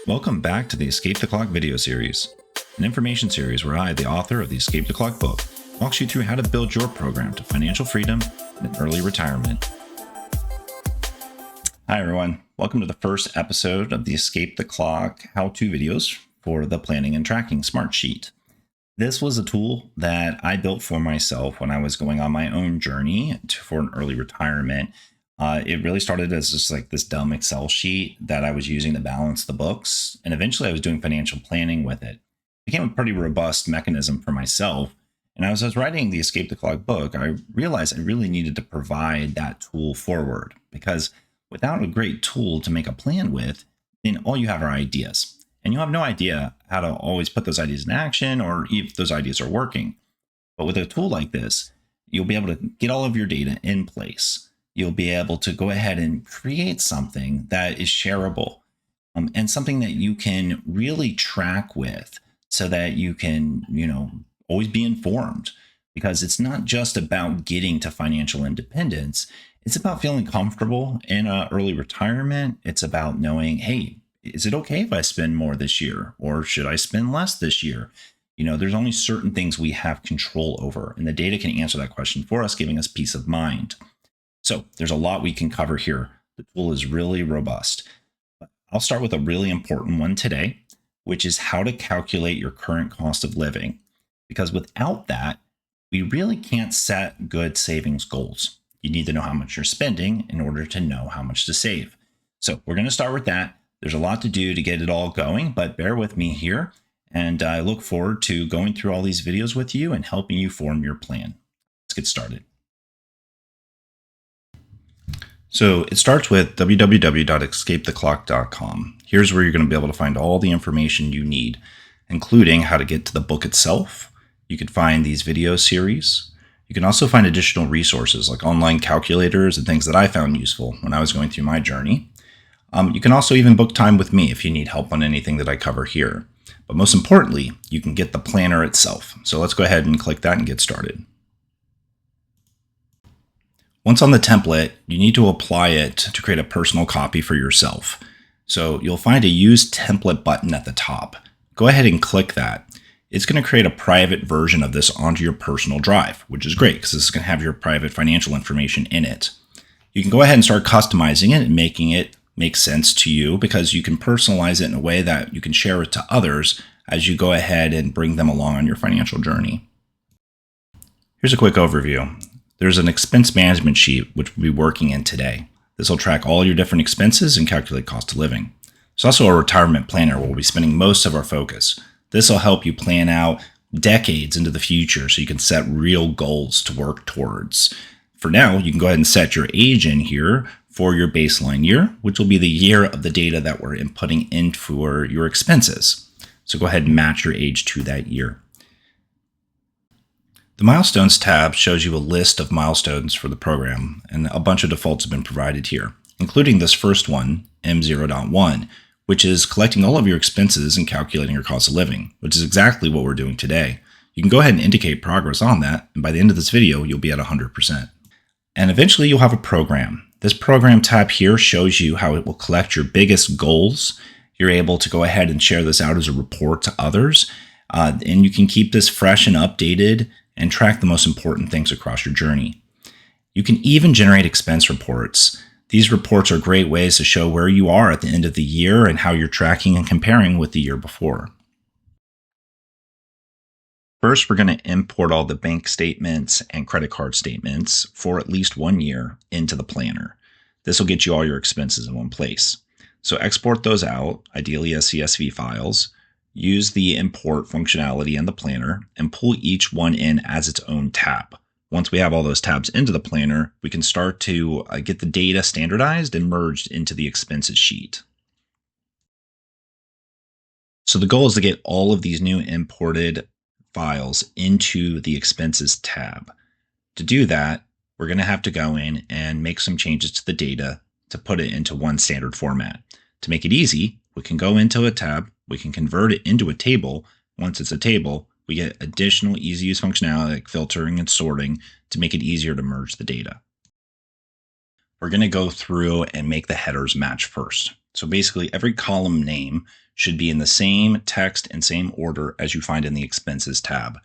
Welcome back to the Escape the Clock video series, an information series where I, the author of the Escape the Clock book, walks you through how to build your program to financial freedom and early retirement. Hi everyone, welcome to the first episode of the Escape the Clock how-to videos for the Planning and Tracking Smart Sheet. This was a tool that I built for myself when I was going on my own journey for an early retirement. It really started as just like this dumb Excel sheet that I was using to balance the books. And eventually I was doing financial planning with it. It became a pretty robust mechanism for myself. And as I was writing the Escape the Clock book, I realized I really needed to provide that tool forward, because without a great tool to make a plan with, then all you have are ideas. And you'll have no idea how to always put those ideas in action or if those ideas are working. But with a tool like this, you'll be able to get all of your data in place. You'll be able to go ahead and create something that is shareable and something that you can really track with so that you can, always be informed, because it's not just about getting to financial independence. It's about feeling comfortable in early retirement. It's about knowing, hey, is it okay if I spend more this year, or should I spend less this year? There's only certain things we have control over, and the data can answer that question for us, giving us peace of mind. So there's a lot we can cover here. The tool is really robust. I'll start with a really important one today, which is how to calculate your current cost of living. Because without that, we really can't set good savings goals. You need to know how much you're spending in order to know how much to save. So we're going to start with that. There's a lot to do to get it all going, but bear with me here. And I look forward to going through all these videos with you and helping you form your plan. Let's get started. So it starts with www.escapetheclock.com. Here's where you're going to be able to find all the information you need, including how to get to the book itself. You can find these video series. You can also find additional resources like online calculators and things that I found useful when I was going through my journey. You can also even book time with me if you need help on anything that I cover here. But most importantly, you can get the planner itself. So let's go ahead and click that and get started. Once on the template, you need to apply it to create a personal copy for yourself. So you'll find a Use Template button at the top. Go ahead and click that. It's going to create a private version of this onto your personal drive, which is great because this is going to have your private financial information in it. You can go ahead and start customizing it and making it make sense to you, because you can personalize it in a way that you can share it to others as you go ahead and bring them along on your financial journey. Here's a quick overview. There's an expense management sheet, which we'll be working in today. This will track all your different expenses and calculate cost of living. There's also a retirement planner where we'll be spending most of our focus. This will help you plan out decades into the future so you can set real goals to work towards. For now, you can go ahead and set your age in here for your baseline year, which will be the year of the data that we're inputting in for your expenses. So go ahead and match your age to that year. The Milestones tab shows you a list of milestones for the program, and a bunch of defaults have been provided here, including this first one, M0.1, which is collecting all of your expenses and calculating your cost of living, which is exactly what we're doing today. You can go ahead and indicate progress on that, and by the end of this video, you'll be at 100%. And eventually you'll have a program. This program tab here shows you how it will collect your biggest goals. You're able to go ahead and share this out as a report to others, and you can keep this fresh and updated and track the most important things across your journey. You can even generate expense reports. These reports are great ways to show where you are at the end of the year and how you're tracking and comparing with the year before. First, we're going to import all the bank statements and credit card statements for at least 1 year into the planner. This will get you all your expenses in one place. So export those out, ideally as CSV files. Use the import functionality in the planner and pull each one in as its own tab. Once we have all those tabs into the planner, we can start to get the data standardized and merged into the expenses sheet. So the goal is to get all of these new imported files into the expenses tab. To do that, we're going to have to go in and make some changes to the data to put it into one standard format. To make it easy, we can go into a tab, we can convert it into a table. Once it's a table, we get additional easy use functionality like filtering and sorting to make it easier to merge the data. We're going to go through and make the headers match first. So basically, every column name should be in the same text and same order as you find in the expenses tab.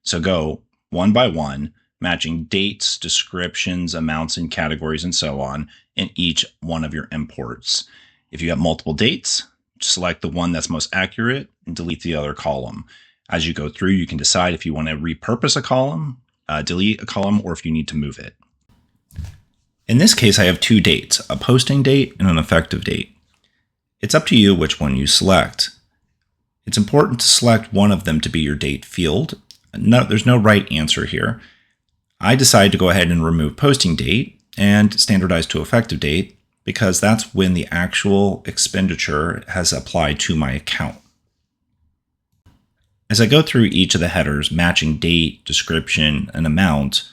So go one by one, matching dates, descriptions, amounts, and categories, and so on in each one of your imports. If you have multiple dates, select the one that's most accurate and delete the other column. As you go through, you can decide if you want to repurpose a column, delete a column, or if you need to move it. In this case, I have two dates, a posting date and an effective date. It's up to you which one you select. It's important to select one of them to be your date field. No, there's no right answer here. I decided to go ahead and remove posting date and standardize to effective date because that's when the actual expenditure has applied to my account. As I go through each of the headers, matching date, description, and amount,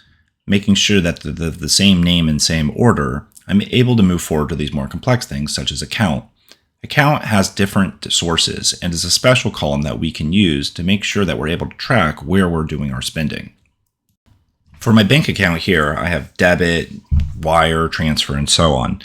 making sure that the same name and same order, I'm able to move forward to these more complex things such as account. Account has different sources and is a special column that we can use to make sure that we're able to track where we're doing our spending. For my bank account here, I have debit, wire, transfer, and so on.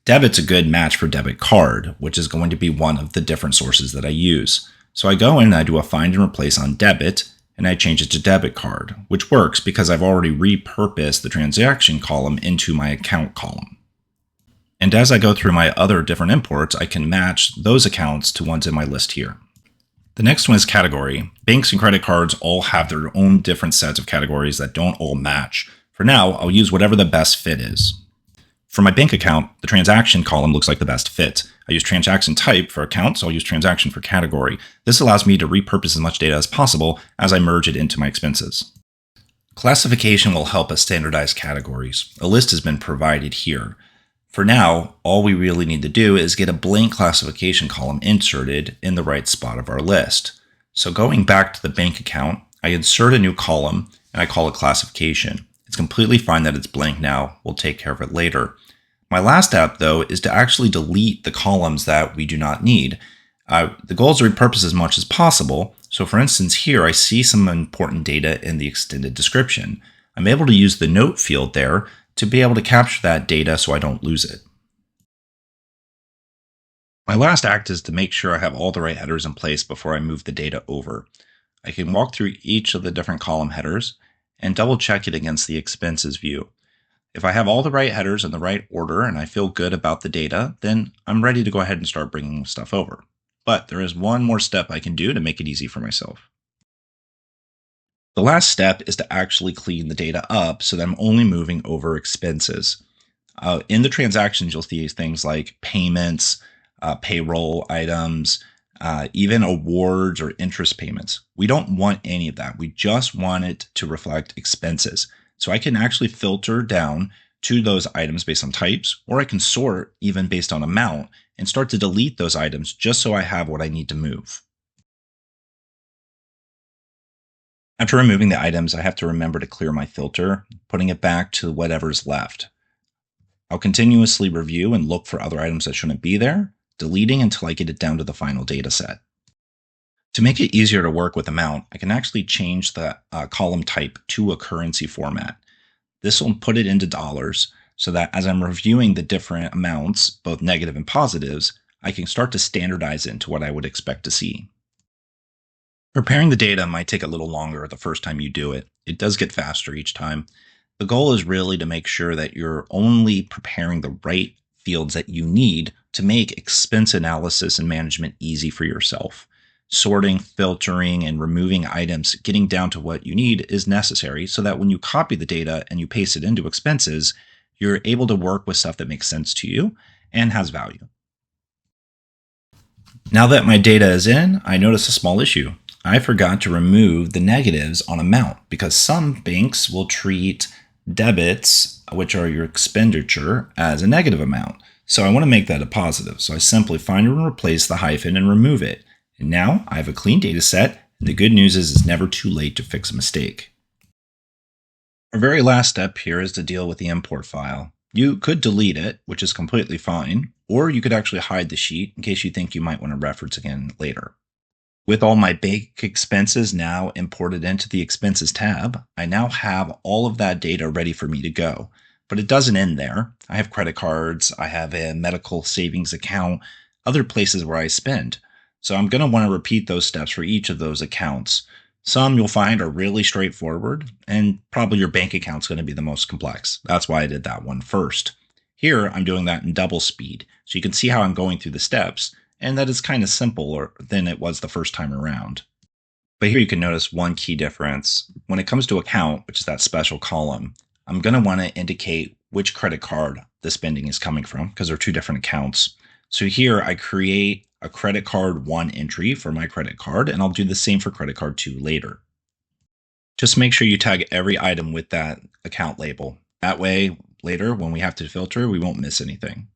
Debit's a good match for debit card, which is going to be one of the different sources that I use. So I go in and I do a find and replace on debit, and I change it to debit card, which works because I've already repurposed the transaction column into my account column. And as I go through my other different imports, I can match those accounts to ones in my list here. The next one is category. Banks and credit cards all have their own different sets of categories that don't all match. For now, I'll use whatever the best fit is. For my bank account, the transaction column looks like the best fit. I use transaction type for account, so I'll use transaction for category. This allows me to repurpose as much data as possible as I merge it into my expenses. Classification will help us standardize categories. A list has been provided here. For now, all we really need to do is get a blank classification column inserted in the right spot of our list. So going back to the bank account, I insert a new column and I call it classification. It's completely fine that it's blank now. We'll take care of it later. My last step, though, is to actually delete the columns that we do not need. The goal is to repurpose as much as possible. So for instance, here I see some important data in the extended description. I'm able to use the note field there to be able to capture that data so I don't lose it. My last act is to make sure I have all the right headers in place before I move the data over. I can walk through each of the different column headers and double check it against the expenses view. If I have all the right headers in the right order and I feel good about the data, then I'm ready to go ahead and start bringing stuff over. But there is one more step I can do to make it easy for myself. The last step is to actually clean the data up so that I'm only moving over expenses. In the transactions, you'll see things like payments, payroll items, even awards or interest payments. We don't want any of that. We just want it to reflect expenses. So I can actually filter down to those items based on types, or I can sort even based on amount and start to delete those items just so I have what I need to move. After removing the items, I have to remember to clear my filter, putting it back to whatever's left. I'll continuously review and look for other items that shouldn't be there, deleting until I get it down to the final data set. To make it easier to work with amount, I can actually change the column type to a currency format. This will put it into dollars so that as I'm reviewing the different amounts, both negative and positives, I can start to standardize into what I would expect to see. Preparing the data might take a little longer the first time you do it. It does get faster each time. The goal is really to make sure that you're only preparing the right fields that you need to make expense analysis and management easy for yourself. Sorting, filtering, and removing items, getting down to what you need is necessary so that when you copy the data and you paste it into expenses, you're able to work with stuff that makes sense to you and has value. Now that my data is in, I notice a small issue. I forgot to remove the negatives on amount because some banks will treat debits, which are your expenditure, as a negative amount. So I want to make that a positive. So I simply find and replace the hyphen and remove it. And now I have a clean data set. And the good news is it's never too late to fix a mistake. Our very last step here is to deal with the import file. You could delete it, which is completely fine, or you could actually hide the sheet in case you think you might want to reference again later. With all my bank expenses now imported into the expenses tab, I now have all of that data ready for me to go. But it doesn't end there. I have credit cards, I have a medical savings account, other places where I spend. So I'm going to want to repeat those steps for each of those accounts. Some you'll find are really straightforward, and probably your bank account's going to be the most complex. That's why I did that one first. Here, I'm doing that in double speed, so you can see how I'm going through the steps, and that is kind of simpler than it was the first time around. But here you can notice one key difference. When it comes to account, which is that special column, I'm going to want to indicate which credit card the spending is coming from because they're two different accounts. So here I create a credit card 1 entry for my credit card, and I'll do the same for credit card 2 later. Just make sure you tag every item with that account label. That way, later when we have to filter, we won't miss anything.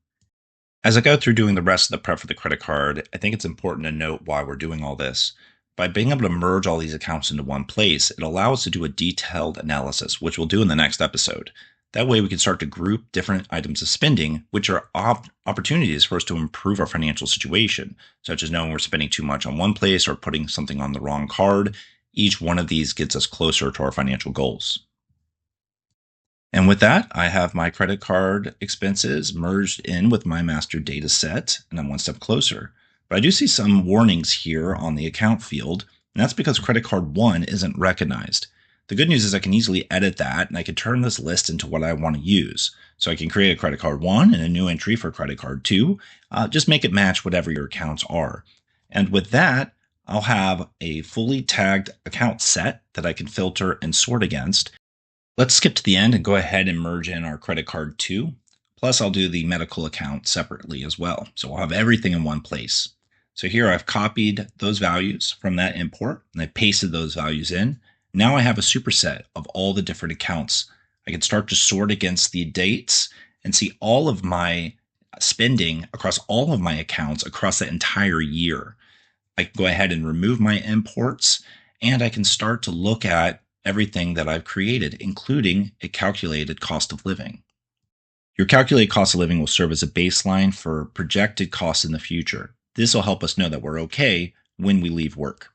As I go through doing the rest of the prep for the credit card, I think it's important to note why we're doing all this. By being able to merge all these accounts into one place, it allows us to do a detailed analysis, which we'll do in the next episode. That way we can start to group different items of spending, which are opportunities for us to improve our financial situation, such as knowing we're spending too much on one place or putting something on the wrong card. Each one of these gets us closer to our financial goals. And with that, I have my credit card expenses merged in with my master data set, and I'm one step closer. But I do see some warnings here on the account field, and that's because credit card 1 isn't recognized. The good news is I can easily edit that, and I can turn this list into what I want to use. So I can create a credit card 1 and a new entry for credit card 2. Just make it match whatever your accounts are. And with that, I'll have a fully tagged account set that I can filter and sort against. Let's skip to the end and go ahead and merge in our credit card 2. Plus, I'll do the medical account separately as well. So we'll have everything in one place. So here I've copied those values from that import and I pasted those values in. Now I have a superset of all the different accounts. I can start to sort against the dates and see all of my spending across all of my accounts across the entire year. I can go ahead and remove my imports, and I can start to look at everything that I've created, including a calculated cost of living. Your calculated cost of living will serve as a baseline for projected costs in the future. This will help us know that we're okay when we leave work.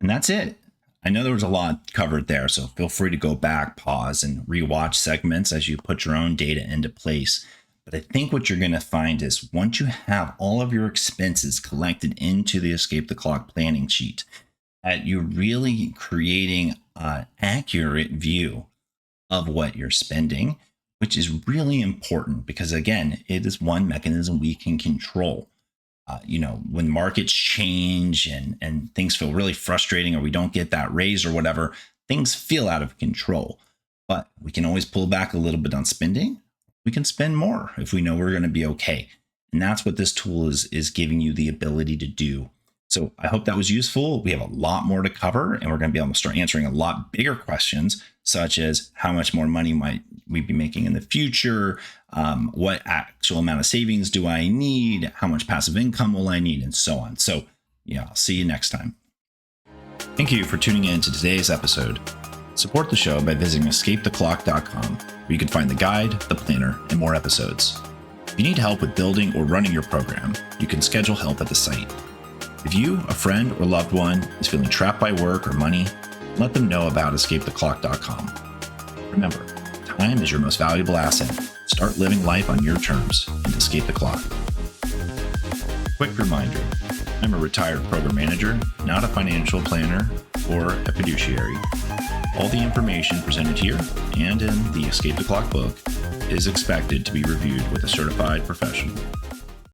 And that's it. I know there was a lot covered there, so feel free to go back, pause, and rewatch segments as you put your own data into place. But I think what you're going to find is once you have all of your expenses collected into the Escape the Clock planning sheet, that you're really creating an accurate view of what you're spending, which is really important because, again, it is one mechanism we can control. When markets change and things feel really frustrating or we don't get that raise or whatever, things feel out of control. But we can always pull back a little bit on spending. We can spend more if we know we're going to be okay. And that's what this tool is giving you the ability to do. So I hope that was useful. We have a lot more to cover, and we're going to be able to start answering a lot bigger questions, such as how much more money might we be making in the future? What actual amount of savings do I need? How much passive income will I need? And so on. So, I'll see you next time. Thank you for tuning in to today's episode. Support the show by visiting escapetheclock.com, where you can find the guide, the planner, and more episodes. If you need help with building or running your program, you can schedule help at the site. If you, a friend, or loved one is feeling trapped by work or money, let them know about escapetheclock.com. Remember, time is your most valuable asset. Start living life on your terms and escape the clock. Quick reminder, I'm a retired program manager, not a financial planner or a fiduciary. All the information presented here and in the Escape the Clock book is expected to be reviewed with a certified professional.